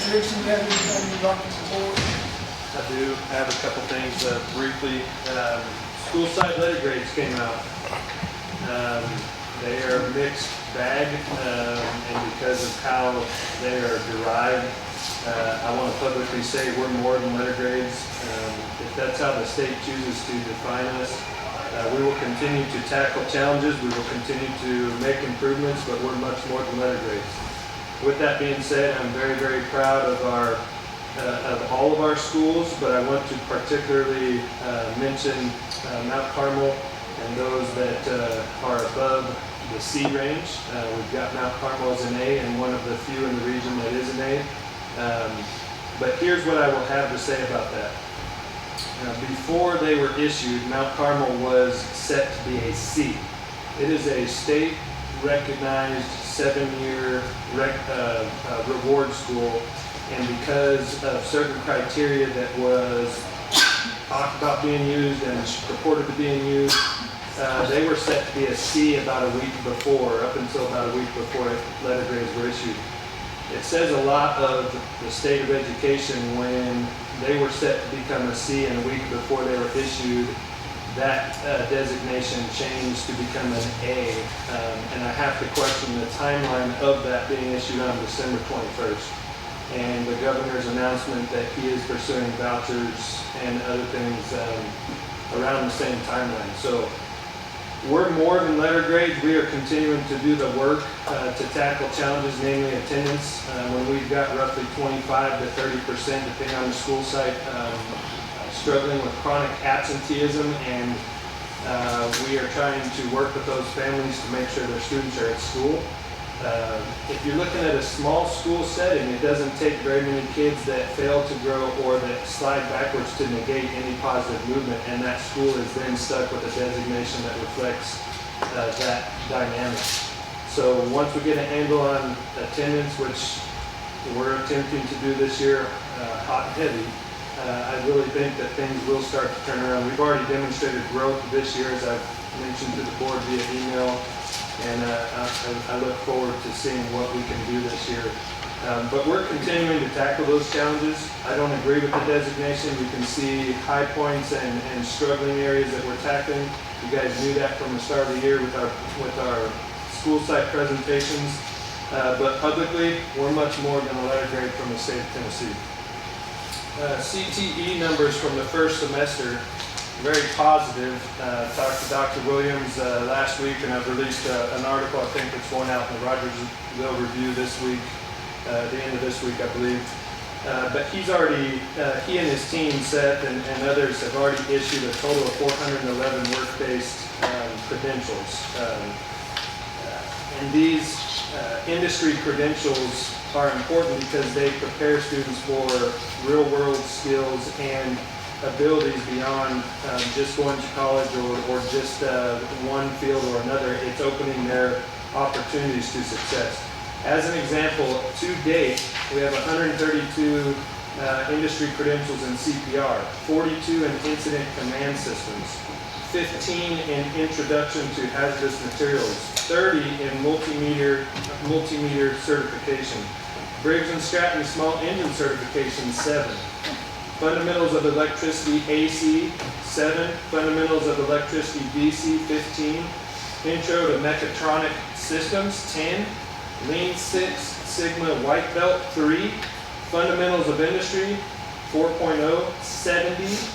Jason, you have anything you'd like to report? I do have a couple things briefly. School site letter grades came out. They are a mixed bag, and because of how they are derived, I want to publicly say we're more than letter grades. If that's how the state chooses to define us, we will continue to tackle challenges, we will continue to make improvements, but we're much more than letter grades. With that being said, I'm very, very proud of of all of our schools, but I want to particularly mention Mount Carmel and those that are above the C range. We've got Mount Carmel as an A and one of the few in the region that is an A. But here's what I will have to say about that. Before they were issued, Mount Carmel was set to be a C. It is a state recognized 7-year reward school, and because of certain criteria that was talked about being used and purported to being used, they were set to be a C about a week before, up until about a week before letter grades were issued. It says a lot of the state of education when they were set to become a C and a week before they were issued, that designation changed to become an A. And I have to question the timeline of that being issued on December 21st. And the governor's announcement that he is pursuing vouchers and other things around the same timeline. So we're more than letter grades. We are continuing to do the work to tackle challenges, namely attendance. When we've got roughly 25 to 30%, depending on the school site, struggling with chronic absenteeism, and we are trying to work with those families to make sure their students are at school. If you're looking at a small school setting, it doesn't take very many kids that fail to grow or that slide backwards to negate any positive movement, and that school is then stuck with a designation that reflects that dynamic. So once we get a handle on attendance, which we're attempting to do this year hot and heavy, I really think that things will start to turn around. We've already demonstrated growth this year, as I've mentioned to the board via email. And I look forward to seeing what we can do this year. But we're continuing to tackle those challenges. I don't agree with the designation. You can see high points and struggling areas that we're tackling. You guys knew that from the start of the year with our school site presentations. But publicly, we're much more than a letter grade from the state of Tennessee. CTE numbers from the first semester, very positive. Talked to Dr. Williams last week, and I've released an article, I think it's going out in the Rogersville Review this week, at the end of this week, I believe. But he's already, he and his team, Seth and others, have already issued a total of 411 work-based credentials. And these industry credentials are important because they prepare students for real-world skills and abilities beyond just going to college or just one field or another. It's opening their opportunities to success. As an example, to date, we have 132 industry credentials in CPR, 42 in incident command systems, 15 in introduction to hazardous materials, 30 in multimeter certification, Briggs & Stratton small engine certification, 7. Fundamentals of electricity AC, 7. Fundamentals of electricity DC, 15. Intro to mechatronic systems, 10. Lean Six Sigma White Belt, 3. Fundamentals of industry, 4.0, 70.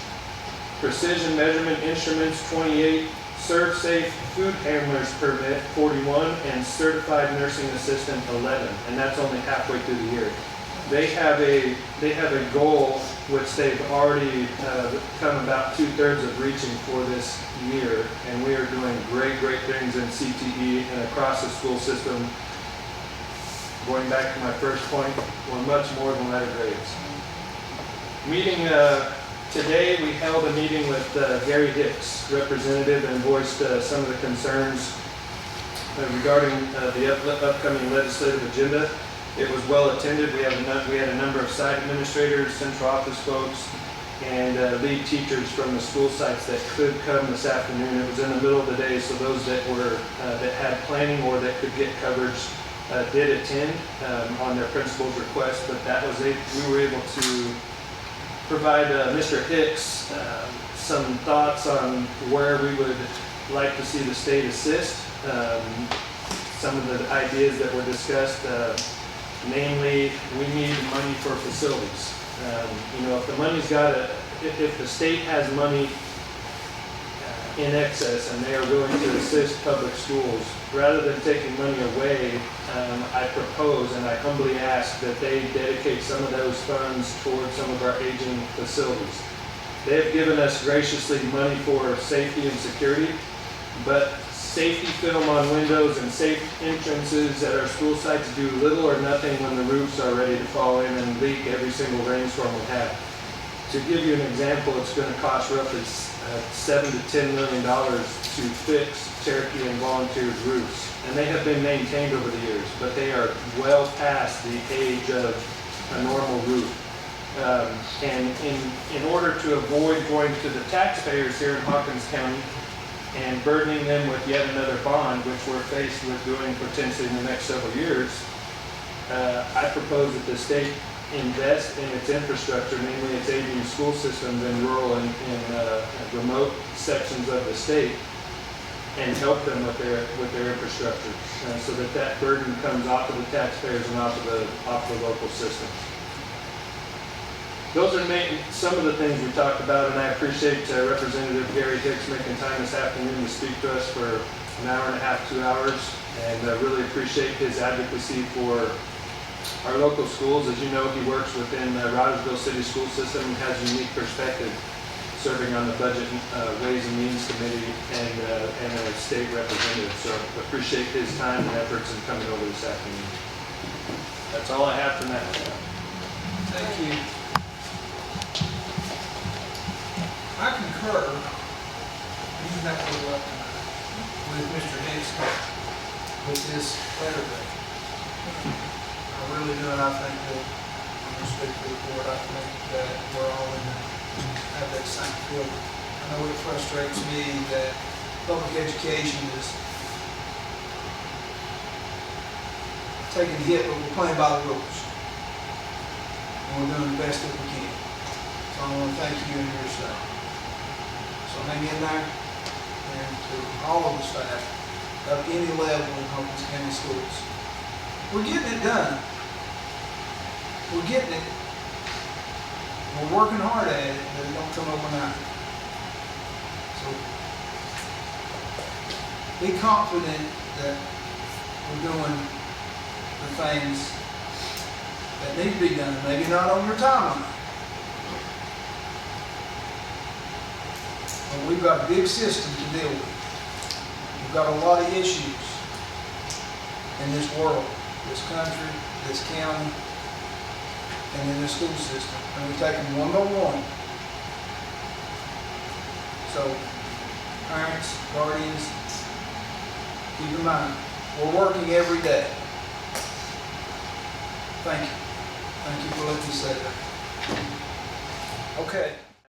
Precision measurement instruments, 28. ServSafe food handlers permit, 41. And certified nursing assistant, 11. And that's only halfway through the year. They have a goal which they've already come about 2/3 of reaching for this year, and we are doing great things in CTE and across the school system. Going back to my first point, we're much more than letter grades. Meeting today, we held a meeting with Gary Hicks, representative, and voiced some of the concerns regarding the upcoming legislative agenda. It was well attended. We had a number of site administrators, central office folks, and lead teachers from the school sites that could come this afternoon. It was in the middle of the day, so those that had planning or that could get coverage did attend on their principal's request, but we were able to provide Mr. Hicks some thoughts on where we would like to see the state assist. Some of the ideas that were discussed, namely, we need money for facilities. If the state has money in excess and they are willing to assist public schools, rather than taking money away, I propose and I humbly ask that they dedicate some of those funds towards some of our aging facilities. They have given us graciously money for safety and security, but safety film on windows and safe entrances at our school sites do little or nothing when the roofs are ready to fall in and leak every single rainstorm we have. To give you an example, it's going to cost roughly $7 to $10 million to fix Cherokee and Volunteer's roofs. And they have been maintained over the years, but they are well past the age of a normal roof. And in order to avoid going to the taxpayers here in Hawkins County and burdening them with yet another bond, which we're faced with doing potentially in the next several years, I propose that the state invest in its infrastructure, namely its aging school systems in rural and remote sections of the state, and help them with their infrastructure, so that burden comes off of the taxpayers and off the local system. Those are some of the things we talked about, and I appreciate Representative Gary Hicks making time this afternoon to speak to us for an hour and a half, 2 hours, and I really appreciate his advocacy for our local schools. As you know, he works within the Rogersville City School System and has a unique perspective, serving on the Budget Ways and Means Committee and a state representative. So I appreciate his time and efforts in coming over this afternoon. That's all I have for now. Thank you. I concur, you have to go up with Mr. Hicks with this letter grade. I really do, and I think that, I'm going to speak for the board, I think that we're all in have that same feeling. I know it frustrates me that public education is taking a hit, but we're playing by the rules. And we're doing the best that we can. So I want to thank you and your staff. So hang in there, and to all of the staff of any level in Hawkins County Schools. We're getting it done. We're getting it. We're working hard at it, but it don't come overnight. So be confident that we're doing the things that need to be done. Maybe not on your timeline. But we've got a big system to deal with. We've got a lot of issues in this world, this country, this county, and in the school system. And we take them one by one. So, parents, guardians, keep in mind, we're working every day. Thank you. Thank you for letting me say that. Okay.